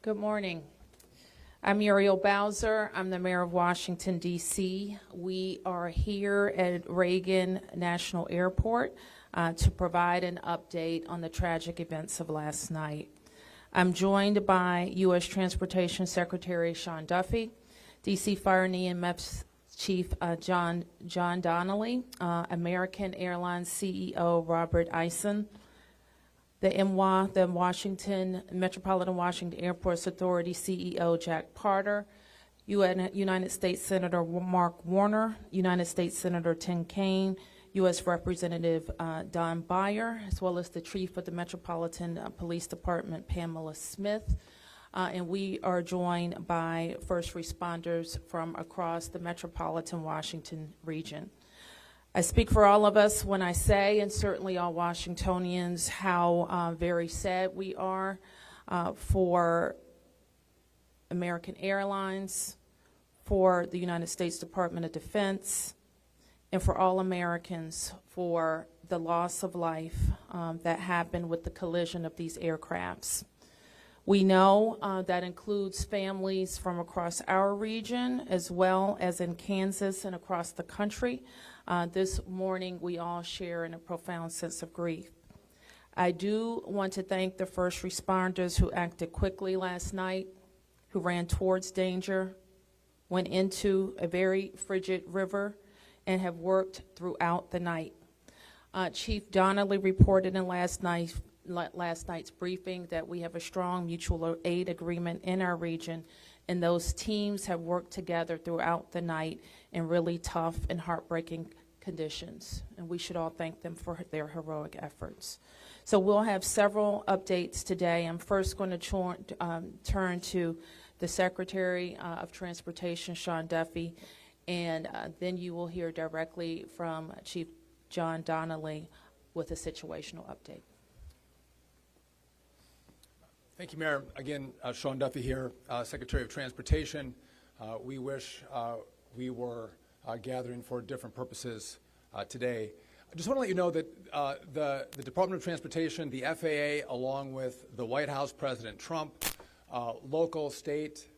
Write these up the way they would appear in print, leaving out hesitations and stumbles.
Good morning. I'm Muriel Bowser. I'm the mayor of Washington, D.C. We are here at Reagan National Airport to provide an update on the tragic events of last night. I'm joined by U.S. Transportation Secretary Sean Duffy, D.C. Fire and EMS Chief John Donnelly, American Airlines CEO Robert Eisen, the MWA, the Metropolitan Washington Airports Authority CEO Jack Parter, United States Senator Mark Warner, United States Senator Tim Kaine, U.S. Representative Don Beyer, as well as the Chief of the Metropolitan Police Department, Pamela Smith. And we are joined by first responders from across the Metropolitan Washington region. I speak for all of us when I say, and certainly all Washingtonians, how very sad we are for American Airlines, for the United States Department of Defense, and for all Americans for the loss of life that happened with the collision of these aircrafts. We know that includes families from across our region as well as in Kansas and across the country. This morning we all share in a profound sense of grief. I do want to thank the first responders who acted quickly last night, who ran towards danger, went into a very frigid river, and have worked throughout the night. Chief Donnelly reported in last night's briefing that we have a strong mutual aid agreement in our region, and those teams have worked together throughout the night in really tough and heartbreaking conditions, and we should all thank them for their heroic efforts. So we'll have several updates today. I'm first going to turn to the Secretary of Transportation, Sean Duffy, and then you will hear directly from Chief John Donnelly with a situational update. Thank you, Mayor. Again, Sean Duffy here, Secretary of Transportation. We wish we were gathering for different purposes today. I just want to let you know that the Department of Transportation, the FAA, along with the White House, President Trump, local, state,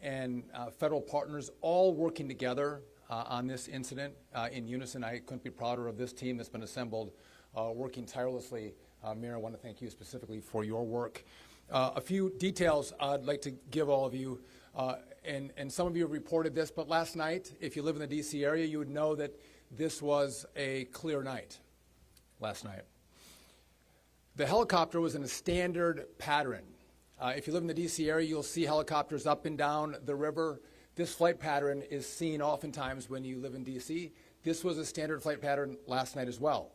and federal partners, all working together on this incident in unison. I couldn't be prouder of this team that's been assembled, working tirelessly. Mayor, I want to thank you specifically for your work. A few details I'd like to give all of you, and some of you have reported this, but last night, if you live in the D.C. area, you would know that this was a clear night last night. The helicopter was in a standard pattern. If you live in the D.C. area, you'll see helicopters up and down the river. This flight pattern is seen oftentimes when you live in D.C. This was a standard flight pattern last night as well.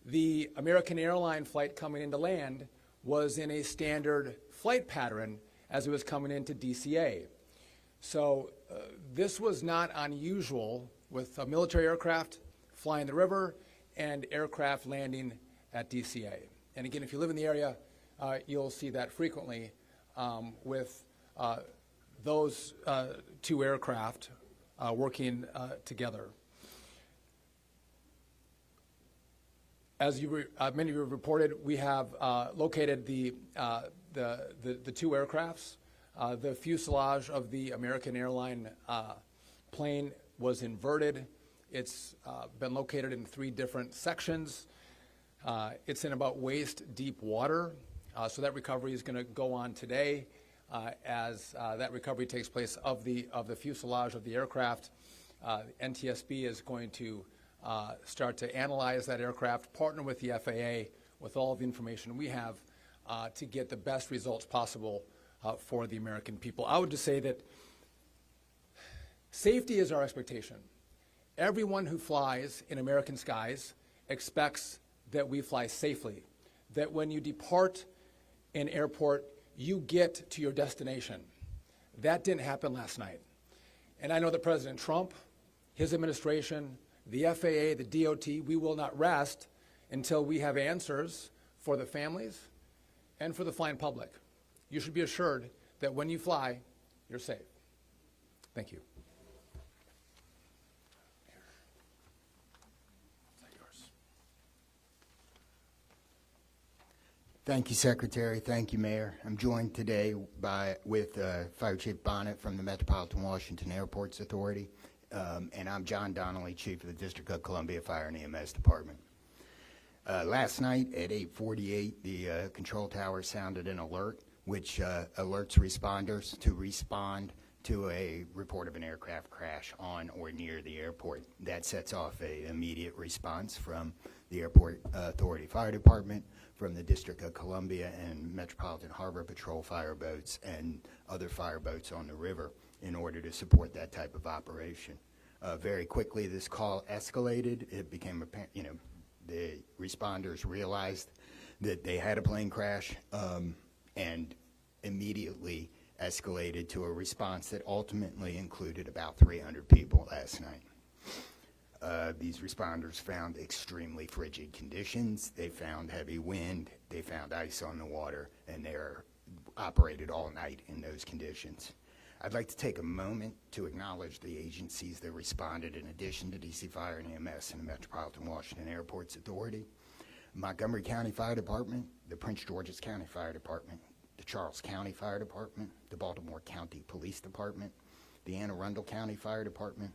The American Airlines flight coming into land was in a standard flight pattern as it was coming into DCA. So this was not unusual with a military aircraft flying the river and aircraft landing at DCA. And again, if you live in the area, you'll see that frequently with those two aircraft working together. As many of you have reported, we have located the two aircrafts. The fuselage of the American Airlines plane was inverted. It's been located in 3 different sections. It's in about waist-deep water, so that recovery is going to go on today as that recovery takes place of the fuselage of the aircraft. NTSB is going to start to analyze that aircraft, partner with the FAA with all of the information we have to get the best results possible for the American people. I would just say that safety is our expectation. Everyone who flies in American skies expects that we fly safely, that when you depart an airport, you get to your destination. That didn't happen last night. And I know that President Trump, his administration, the FAA, the DOT, we will not rest until we have answers for the families and for the flying public. You should be assured that when you fly, you're safe. Thank you. Thank you, Secretary. Thank you, Mayor. I'm joined today with Fire Chief Bonnet from the Metropolitan Washington Airports Authority, and I'm John Donnelly, Chief of the District of Columbia Fire and EMS Department. Last night at 8:48, the control tower sounded an alert, which alerts responders to respond to a report of an aircraft crash on or near the airport. That sets off an immediate response from the Airport Authority Fire Department, from the District of Columbia and Metropolitan Harbor Patrol fire boats and other fire boats on the river in order to support that type of operation. Very quickly, this call escalated. It became apparent, the responders realized that they had a plane crash and immediately escalated to a response that ultimately included about 300 people last night. These responders found extremely frigid conditions. They found heavy wind. They found ice on the water, and they operated all night in those conditions. I'd like to take a moment to acknowledge the agencies that responded in addition to DC Fire and EMS and the Metropolitan Washington Airports Authority: Montgomery County Fire Department, the Prince George's County Fire Department, the Charles County Fire Department, the Baltimore County Police Department, the Anne Arundel County Fire Department,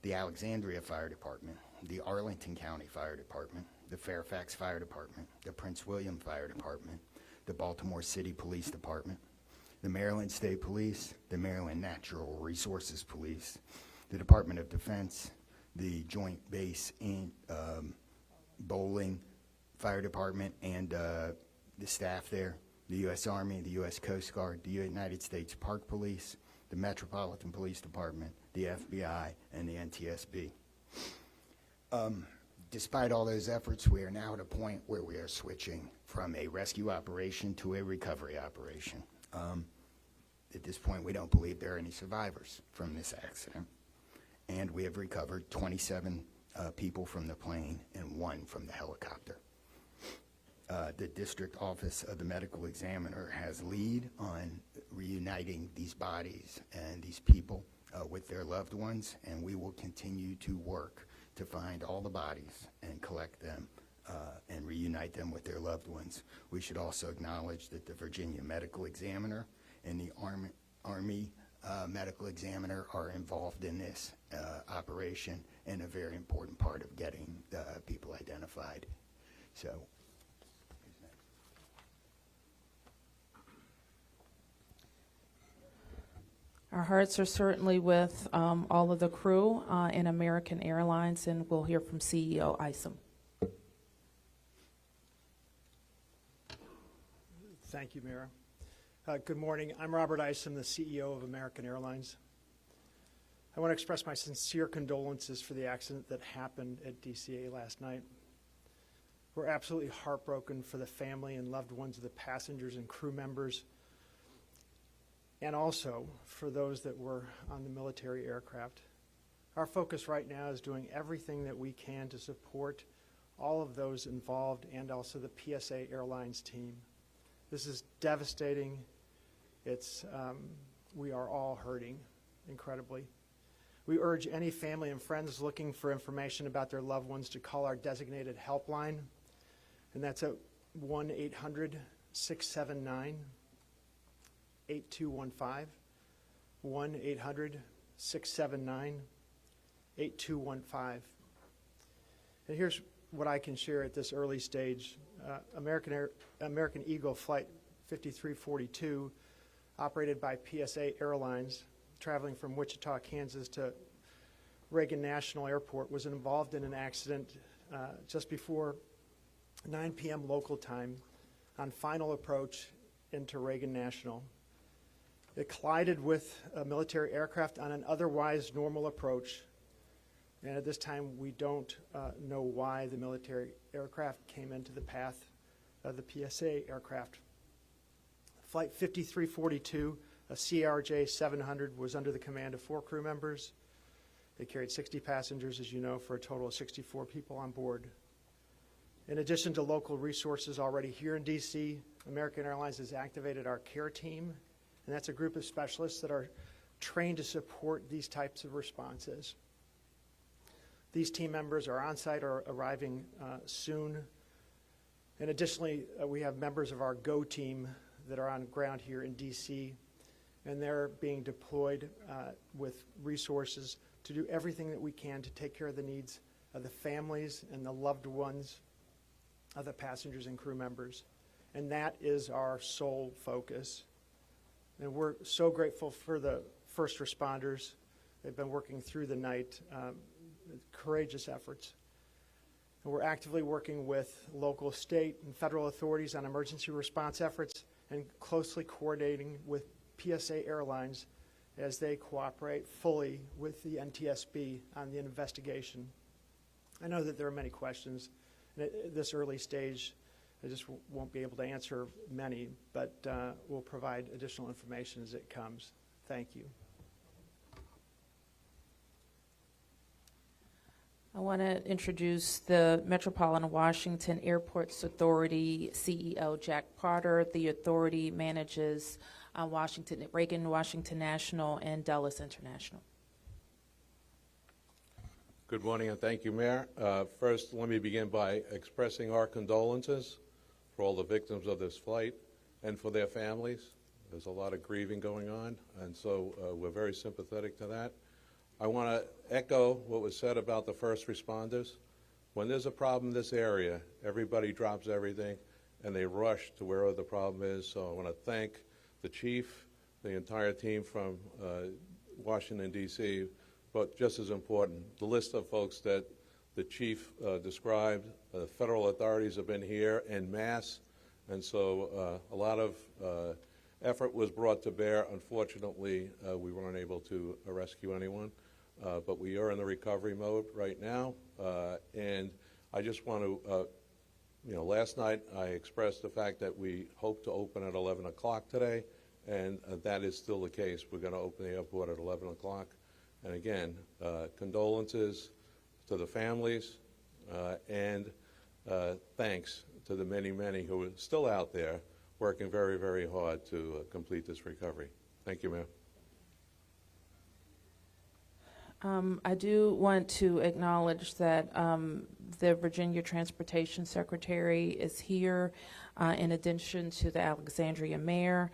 the Alexandria Fire Department, the Arlington County Fire Department, the Fairfax Fire Department, the Prince William Fire Department, the Baltimore City Police Department, the Maryland State Police, the Maryland Natural Resources Police, the Department of Defense, the Joint Base in Bowling Fire Department and the staff there, the U.S. Army, the U.S. Coast Guard, the United States Park Police, the Metropolitan Police Department, the FBI, and the NTSB. Despite all those efforts, we are now at a point where we are switching from a rescue operation to a recovery operation. At this point, we don't believe there are any survivors from this accident, and we have recovered 27 people from the plane and 1 from the helicopter. The District Office of the Medical Examiner has lead on reuniting these bodies and these people with their loved ones, and we will continue to work to find all the bodies and collect them and reunite them with their loved ones. We should also acknowledge that the Virginia Medical Examiner and the Army Medical Examiner are involved in this operation and a very important part of getting people identified. So. Our hearts are certainly with all of the crew in American Airlines, and we'll hear from CEO Isom. Thank you, Mayor. Good morning. I'm Robert Isom, the CEO of American Airlines. I want to express my sincere condolences for the accident that happened at DCA last night. We're absolutely heartbroken for the family and loved ones of the passengers and crew members, and also for those that were on the military aircraft. Our focus right now is doing everything that we can to support all of those involved and also the PSA Airlines team. This is devastating. We are all hurting incredibly. We urge any family and friends looking for information about their loved ones to call our designated helpline, and that's at 1-800-679-8215, 1-800-679-8215. And here's what I can share at this early stage. American Eagle Flight 5342, operated by PSA Airlines, traveling from Wichita, Kansas to Reagan National Airport, was involved in an accident just before 9 p.m. local time on final approach into Reagan National. It collided with a military aircraft on an otherwise normal approach, and at this time we don't know why the military aircraft came into the path of the PSA aircraft. Flight 5342, a CRJ 700, was under the command of 4 crew members. They carried 60 passengers, as you know, for a total of 64 people on board. In addition to local resources already here in DC, American Airlines has activated our care team, and that's a group of specialists that are trained to support these types of responses. These team members are on site or arriving soon. And additionally, we have members of our GO team that are on ground here in D.C., and they're being deployed with resources to do everything that we can to take care of the needs of the families and the loved ones of the passengers and crew members. And that is our sole focus. And we're so grateful for the first responders. They've been working through the night, courageous efforts. And we're actively working with local, state, and federal authorities on emergency response efforts and closely coordinating with PSA Airlines as they cooperate fully with the NTSB on the investigation. I know that there are many questions, and at this early stage, I just won't be able to answer many, but we'll provide additional information as it comes. Thank you. I want to introduce the Metropolitan Washington Airports Authority CEO, Jack Potter. The authority manages Reagan Washington National and Dulles International. Good morning, and thank you, Mayor. First, let me begin by expressing our condolences for all the victims of this flight and for their families. There's a lot of grieving going on, and so we're very sympathetic to that. I want to echo what was said about the first responders. When there's a problem in this area, everybody drops everything, and they rush to wherever the problem is. So I want to thank the chief, the entire team from Washington, D.C., but just as important, the list of folks that the chief described. Federal authorities have been here en masse, and so a lot of effort was brought to bear. Unfortunately, we weren't able to rescue anyone, but we are in the recovery mode right now. And I just want to, last night I expressed the fact that we hope to open at 11 o'clock today, and that is still the case. We're going to open the airport at 11 o'clock. And again, condolences to the families, and thanks to the many, many who are still out there working very, very hard to complete this recovery. Thank you, Mayor. I do want to acknowledge that the Virginia Transportation Secretary is here in addition to the Alexandria Mayor,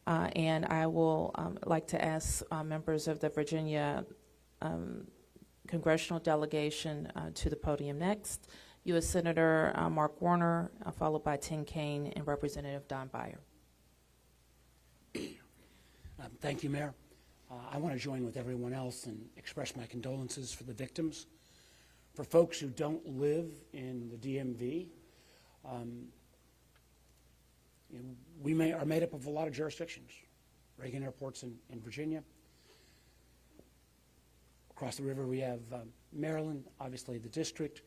and I will like to ask members of the Virginia Congressional delegation to the podium next. U.S. Senator Mark Warner, followed by Tim Kaine and Representative Don Beyer. Thank you, Mayor. I want to join with everyone else and express my condolences for the victims. For folks who don't live in the DMV, we are made up of a lot of jurisdictions. Reagan Airport's in Virginia. Across the river we have Maryland, obviously the district,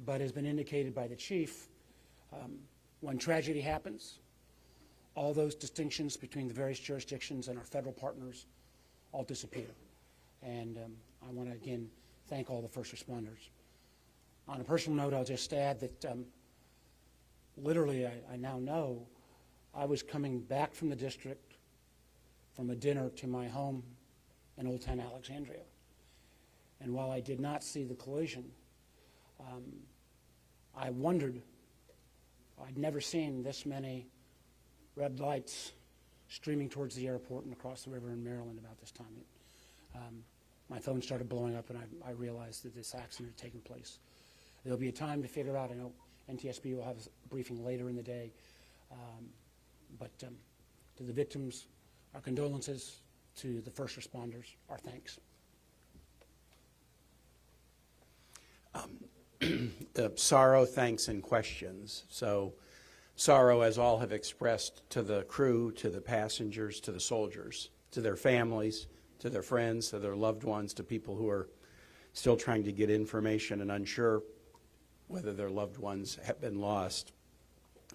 but as been indicated by the chief, when tragedy happens, all those distinctions between the various jurisdictions and our federal partners all disappear. And I want to again thank all the first responders. On a personal note, I'll just add that literally I now know I was coming back from the district from a dinner to my home in Old Town Alexandria. And while I did not see the collision, I wondered, I'd never seen this many red lights streaming towards the airport and across the river in Maryland about this time. My phone started blowing up, and I realized that this accident had taken place. There'll be a time to figure out. I know NTSB will have a briefing later in the day. But to the victims, our condolences. To the first responders, our thanks. Sorrow, thanks, and questions. So sorrow, as all have expressed, to the crew, to the passengers, to the soldiers, to their families, to their friends, to their loved ones, to people who are still trying to get information and unsure whether their loved ones have been lost.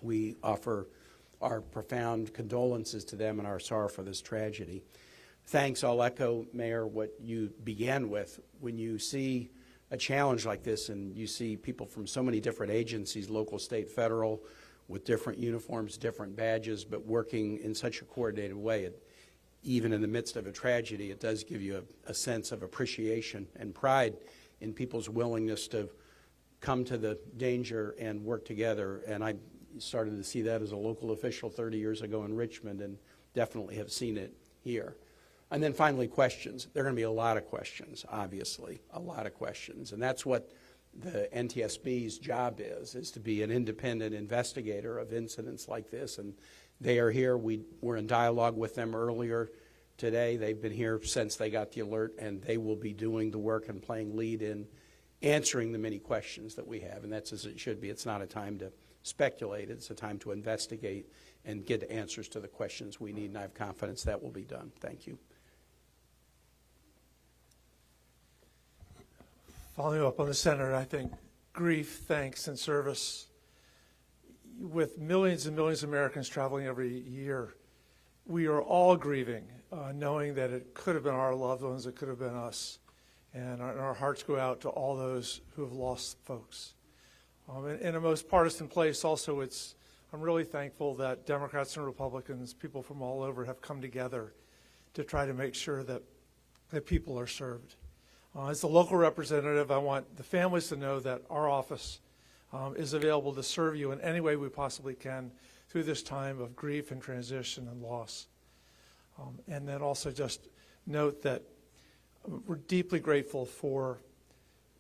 We offer our profound condolences to them and our sorrow for this tragedy. Thanks. I'll echo, Mayor, what you began with. When you see a challenge like this and you see people from so many different agencies, local, state, federal, with different uniforms, different badges, but working in such a coordinated way, even in the midst of a tragedy, it does give you a sense of appreciation and pride in people's willingness to come to the danger and work together. And I started to see that as a local official 30 years ago in Richmond, and definitely have seen it here. And then finally, questions. There are going to be a lot of questions, obviously, a lot of questions. And that's what the NTSB's job is to be an independent investigator of incidents like this. And they are here. We were in dialogue with them earlier today. They've been here since they got the alert, and they will be doing the work and playing lead in answering the many questions that we have. And that's as it should be. It's not a time to speculate. It's a time to investigate and get answers to the questions we need, and I have confidence that will be done. Thank you. Following up on the Senator, I think grief, thanks, and service, with millions and millions of Americans traveling every year, we are all grieving, knowing that it could have been our loved ones, it could have been us. And our hearts go out to all those who have lost folks. In a most partisan place also, I'm really thankful that Democrats and Republicans, people from all over, have come together to try to make sure that people are served. As the local representative, I want the families to know that our office is available to serve you in any way we possibly can through this time of grief and transition and loss. And then also just note that we're deeply grateful for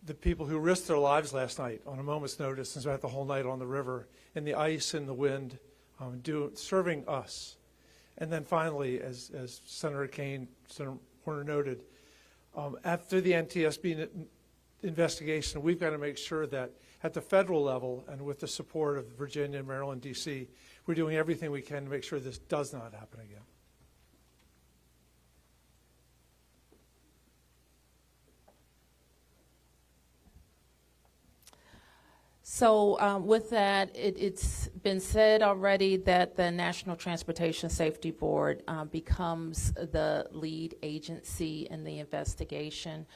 the people who risked their lives last night on a moment's notice and spent the whole night on the river in the ice and the wind, serving us. And then finally, as Senator Horner noted, after the NTSB investigation, we've got to make sure that at the federal level and with the support of Virginia, Maryland, D.C., we're doing everything we can to make sure this does not happen again. So with that, it's been said already that the National Transportation Safety Board becomes the lead agency in the investigation.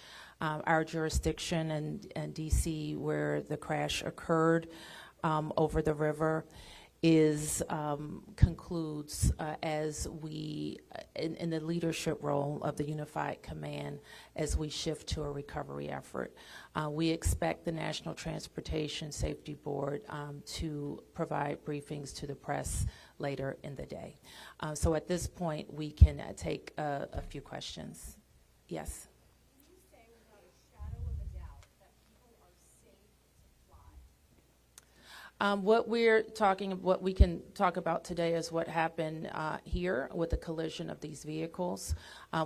Our jurisdiction in D.C., where the crash occurred over the river, concludes as we, in the leadership role of the Unified Command, as we shift to a recovery effort. We expect the National Transportation Safety Board to provide briefings to the press later in the day. So at this point, we can take a few questions. Yes? What we can talk about today is what happened here with the collision of these vehicles.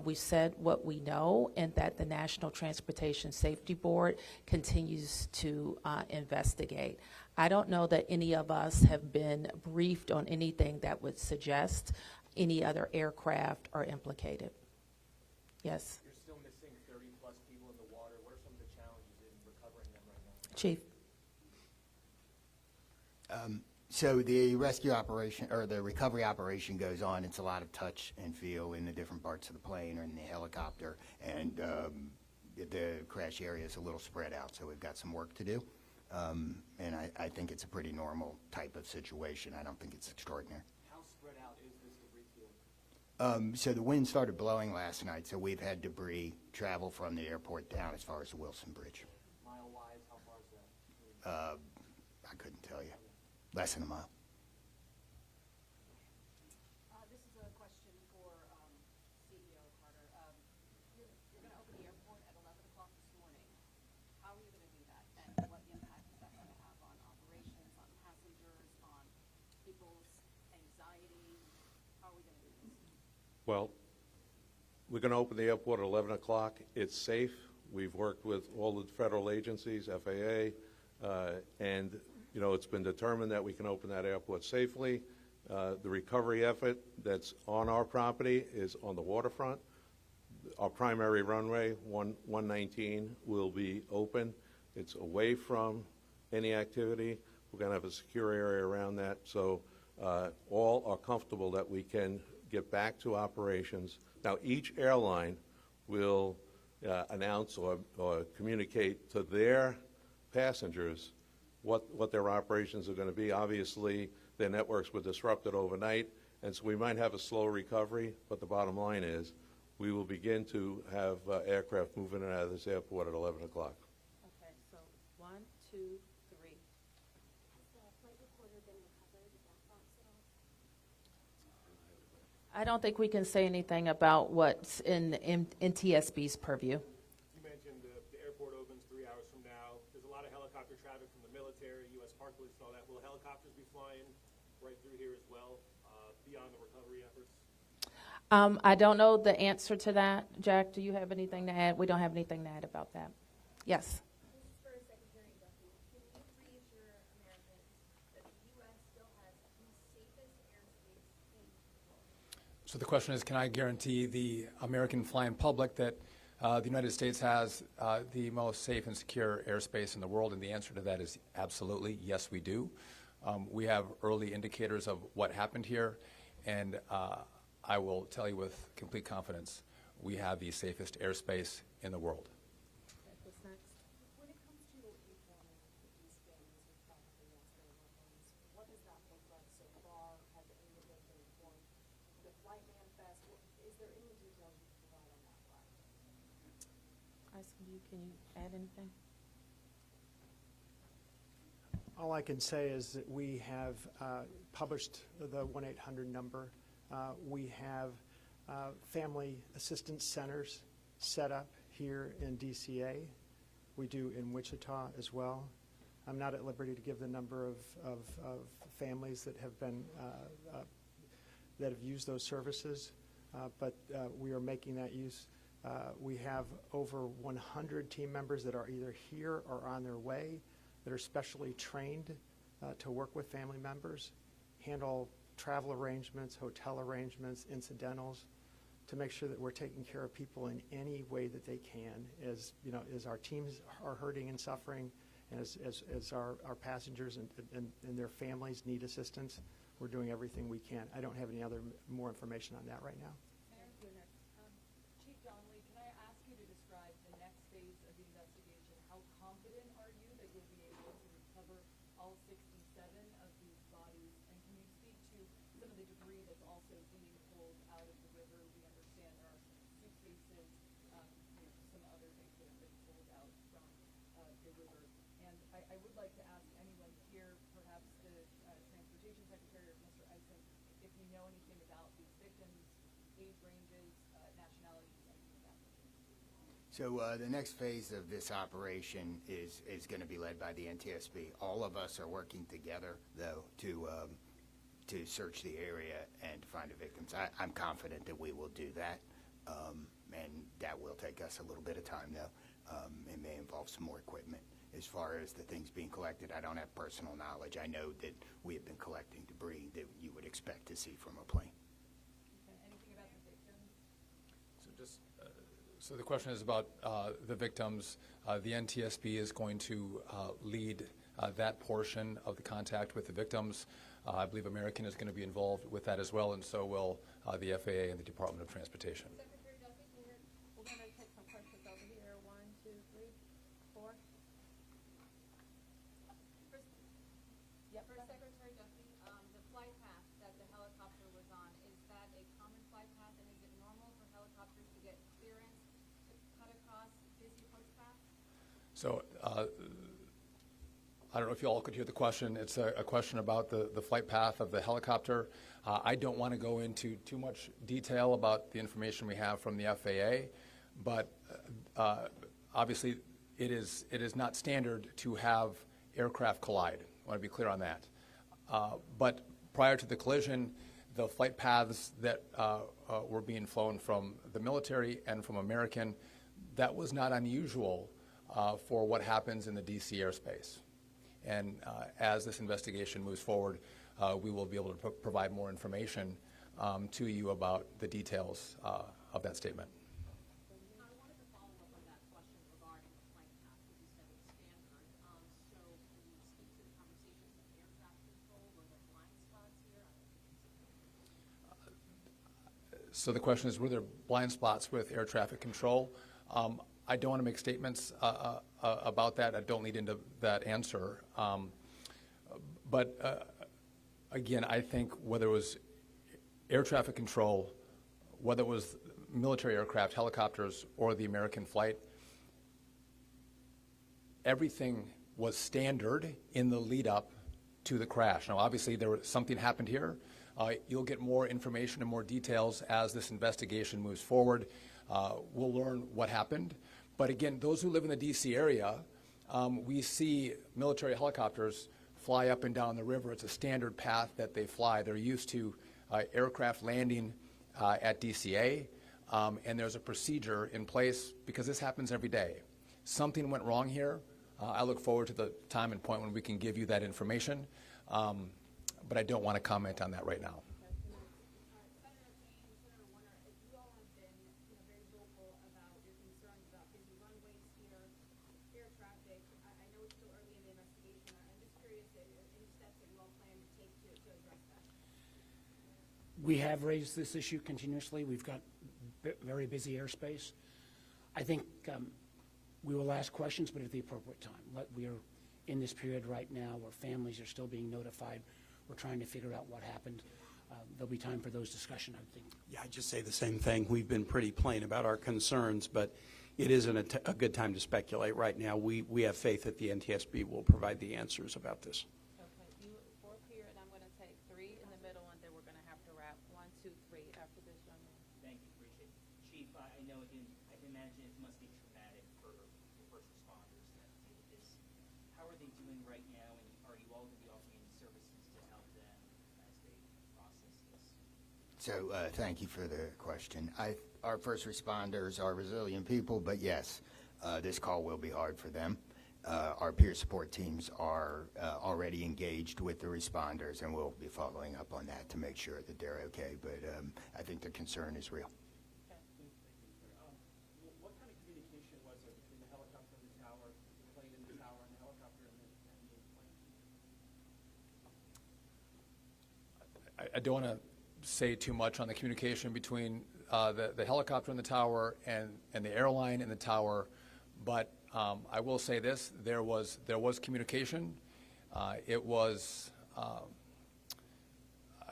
We've said what we know, and that the National Transportation Safety Board continues to investigate. I don't know that any of us have been briefed on anything that would suggest any other aircraft are implicated. Yes? You're still missing 30-plus people in the water. What are some of the challenges in recovering them right now? Chief? So the rescue operation or the recovery operation goes on. It's a lot of touch and feel in the different parts of the plane or in the helicopter, and the crash area is a little spread out, so we've got some work to do. And I think it's a pretty normal type of situation. I don't think it's extraordinary. How spread out is this debris field? So the wind started blowing last night, so we've had debris travel from the airport down as far as the Wilson Bridge. Mile-wise, how far is that? I couldn't tell you. Less than a mile. This is a question for CEO Carter. You're going to open the airport at 11 o'clock this morning. How are you going to do that, and what impact is that going to have on operations, on passengers, on people's anxiety? How are we going to do this? Well, we're going to open the airport at 11 o'clock. It's safe. We've worked with all the federal agencies, FAA, and you know, it's been determined that we can open that airport safely. The recovery effort that's on our property is on the waterfront. Our primary runway, 119, will be open. It's away from any activity. We're going to have a secure area around that, so all are comfortable that we can get back to operations. Now, each airline will announce or communicate to their passengers what their operations are going to be. Obviously, their networks were disrupted overnight, and so we might have a slow recovery, but the bottom line is we will begin to have aircraft moving in and out of this airport at 11 o'clock. Okay, so 1, 2, I don't think we can say anything about what's in NTSB's purview. You mentioned the airport opens 3 hours from now. There's a lot of helicopter traffic from the military, U.S. Park Police, and all that. Will helicopters be flying right through here as well, beyond the recovery efforts? I don't know the answer to that. Jack, do you have anything to add? We don't have anything to add about that. Yes. This is for Secretary Duffy. Can you reassure Americans that the U.S. still has the safest airspace in the world? So the question is, can I guarantee the American flying public that the United States has the most safe and secure airspace in the world? And the answer to that is absolutely, yes, we do. We have early indicators of what happened here, and I will tell you with complete confidence, we have the safest airspace in the world. What's next? When it comes to informing these families who probably lost their loved ones, what does that look like so far? Has any of them been informed? The flight manifest, is there any details you can provide on that front? Can you add anything? All I can say is that we have published the 1-800 number. We have family assistance centers set up here in DCA. We do in Wichita as well. I'm not at liberty to give the number of families that have been that have used those services, but we are making that use. We have over 100 team members that are either here or on their way that are specially trained to work with family members, handle travel arrangements, hotel arrangements, incidentals, to make sure that we're taking care of people in any way that they can. As you know, as our teams are hurting and suffering, and as our passengers and their families need assistance, we're doing everything we can. I don't have any more information on that right now. Chief Donnelly, can I ask you to describe the next phase of the investigation? How confident are you that you'll be able to recover all 67 of these bodies? And can you speak to some of the debris that's also being pulled out of the river? We understand there are some suitcases, some other things that have been pulled out from the river. And I would like to ask anyone here, perhaps the Transportation Secretary or Mr. Eisen, if you know anything about these victims, age ranges, nationalities, anything of that nature. So the next phase of this operation is going to be led by the NTSB. All of us are working together, though, to search the area and to find the victims. I'm confident that we will do that, and that will take us a little bit of time, though. It may involve some more equipment. As far as the things being collected, I don't have personal knowledge. I know that we have been collecting debris that you would expect to see from a plane. And anything about the victims? So the question is about the victims. The NTSB is going to lead that portion of the contact with the victims. I believe American is going to be involved with that as well, and so will the FAA and the Department of Transportation. Secretary Duffy, we're going to take some questions over here. 1, 2, 3, 4. For Secretary Duffy, the flight path that the helicopter was on, is that a common flight path, and is it normal for helicopters to get clearance to cut across busy approach paths? So I don't know if you all could hear the question. It's a question about the flight path of the helicopter. I don't want to go into too much detail about the information we have from the FAA, but obviously it is not standard to have aircraft collide. I want to be clear on that. But prior to the collision, the flight paths that were being flown from the military and from American, that was not unusual for what happens in the D.C. airspace. And as this investigation moves forward, we will be able to provide more information to you about the details of that statement. I wanted to follow up on that question regarding the flight path, because you said it's standard. So can you speak to the conversations with air traffic control? Were there blind spots here? So the question is, were there blind spots with air traffic control? I don't want to make statements about that. I don't lead into that answer. But again, I think whether it was air traffic control, whether it was military aircraft, helicopters, or the American flight, everything was standard in the lead up to the crash. Now, obviously, something happened here. You'll get more information and more details as this investigation moves forward. We'll learn what happened. But again, those who live in the D.C. area, we see military helicopters fly up and down the river. It's a standard path that they fly. They're used to aircraft landing at DCA, and there's a procedure in place because this happens every day. Something went wrong here. I look forward to the time and point when we can give you that information, but I don't want to comment on that right now. Senator Kane, Senator Warner, you all have been, very vocal about your concerns about busy runways here, air traffic. I know it's still early in the investigation. I'm just curious if any steps that you all plan to take to address that. We have raised this issue continuously. We've got very busy airspace. I think we will ask questions, but at the appropriate time. We are in this period right now where families are still being notified. We're trying to figure out what happened. There'll be time for those discussions, I think. Yeah, I'd just say the same thing. We've been pretty plain about our concerns, but it isn't a good time to speculate right now. We have faith that the NTSB will provide the answers about this. Okay, you 4 here, and I'm going to take 3 in the middle, and then we're going to have to wrap 1, 2, 3 after this young man. Thank you, appreciate it. Chief, I know again, I can imagine it must be traumatic for the first responders that deal with this. How are they doing right now, and are you all going to be offering any services to help them as they process this? So thank you for the question. Our first responders are resilient people, but yes, this call will be hard for them. Our peer support teams are already engaged with the responders, and we'll be following up on that to make sure that they're okay. But I think the concern is real. What kind of communication was there between the helicopter and the tower, the plane and the tower, and the helicopter and the plane? I don't want to say too much on the communication between the helicopter and the tower and the airline and the tower, but I will say this: there was communication. It was, I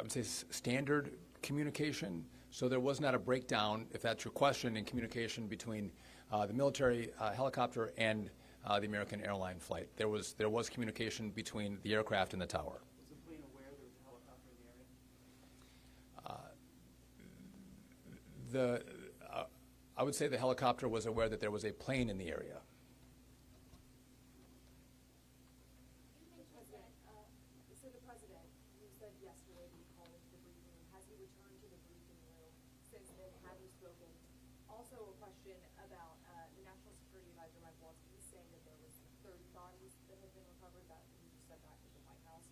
would say, standard communication. So there was not a breakdown, if that's your question, in communication between the military helicopter and the American Airline flight. There was communication between the aircraft and the tower. Was the plane aware there was a helicopter in the area? I would say the helicopter was aware that there was a plane in the area. So the president, you said yesterday that he called into the briefing room. Has he returned to the briefing room since then? Have you spoken? Also, a question about the National Security Advisor, Mike Waltz, he's saying that there was 30 bodies that have been recovered. That he just said that at the White House.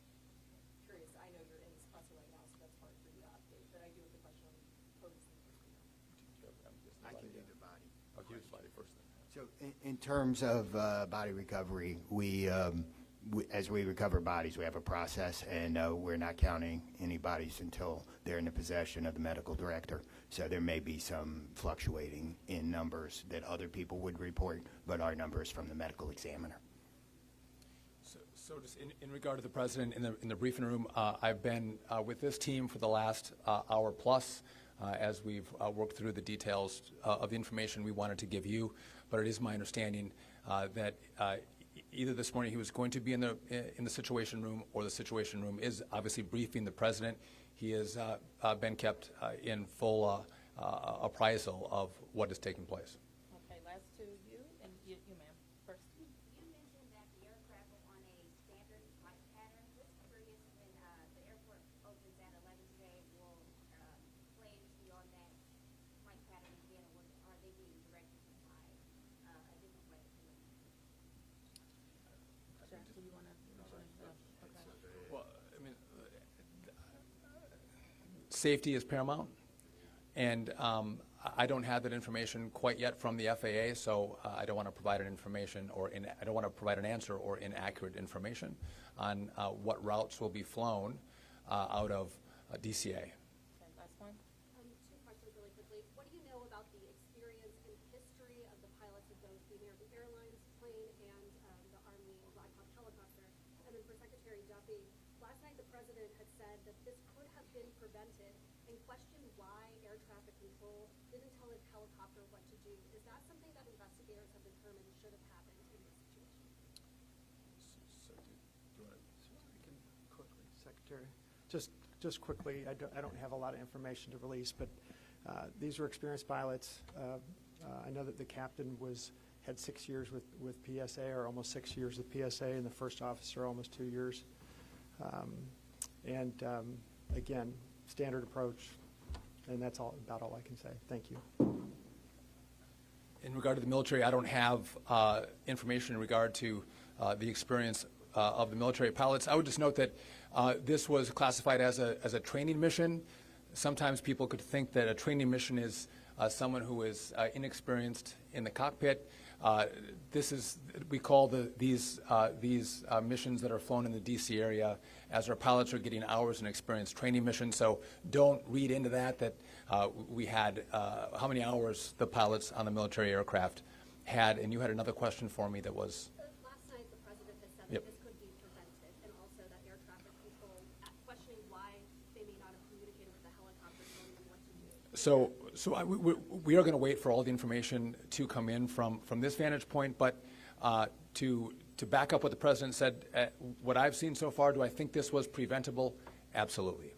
Curious. I know you're in this presser right now, so that's hard for you to update. But I do have the question posed. I can do the body. I'll give the body first. So in terms of body recovery, as we recover bodies, we have a process, and we're not counting any bodies until they're in the possession of the medical director. So there may be some fluctuating in numbers that other people would report, but our numbers from the medical examiner. So just in regard to the president in the briefing room, I've been with this team for the last hour plus as we've worked through the details of the information we wanted to give you. But it is my understanding that either this morning he was going to be in the Situation Room, or the Situation Room is obviously briefing the president. He has been kept in full appraisal of what is taking place. Okay, last 2, you, and you ma'am, first. You mentioned that the aircraft was on a standard flight pattern. Just curious, when the airport opens at 11 today, will planes be on that flight pattern again, or are they being directed to fly a different way? Jack, do you want to? Okay. Well, I mean, safety is paramount, and I don't have that information quite yet from the FAA, so I don't want to provide an information I don't want to provide an answer or inaccurate information on what routes will be flown out of DCA. Okay, last one. 2 questions really quickly. What do you know about the experience and history of the pilots of both the American Airlines plane and the Army Blackhawk helicopter? And then for Secretary Duffy, last night the president had said that this could have been prevented and questioned why air traffic control didn't tell his helicopter what to do. Is that something that investigators have determined should have happened in this situation? Quickly, Secretary. Just just quickly, I don't have a lot of information to release, but these were experienced pilots. I know that the captain had 6 years with PSA, or almost 6 years with PSA, and the first officer almost 2 years. Again, standard approach, and that's about all I can say. Thank you. In regard to the military, I don't have information in regard to the experience of the military pilots. I would just note that this was classified as a training mission. Sometimes people could think that a training mission is someone who is inexperienced in the cockpit. We call these missions that are flown in the D.C. area as our pilots are getting hours in experience training missions. So don't read into that we had how many hours the pilots on the military aircraft had. And you had another question for me that was. Last night, the president has said Yep. that this could be prevented, and also that air traffic control questioning why they may not have communicated with the helicopter telling them what to do. We are going to wait for all the information to come in from this vantage point, but to back up what the president said, what I've seen so far, do I think this was preventable? Absolutely.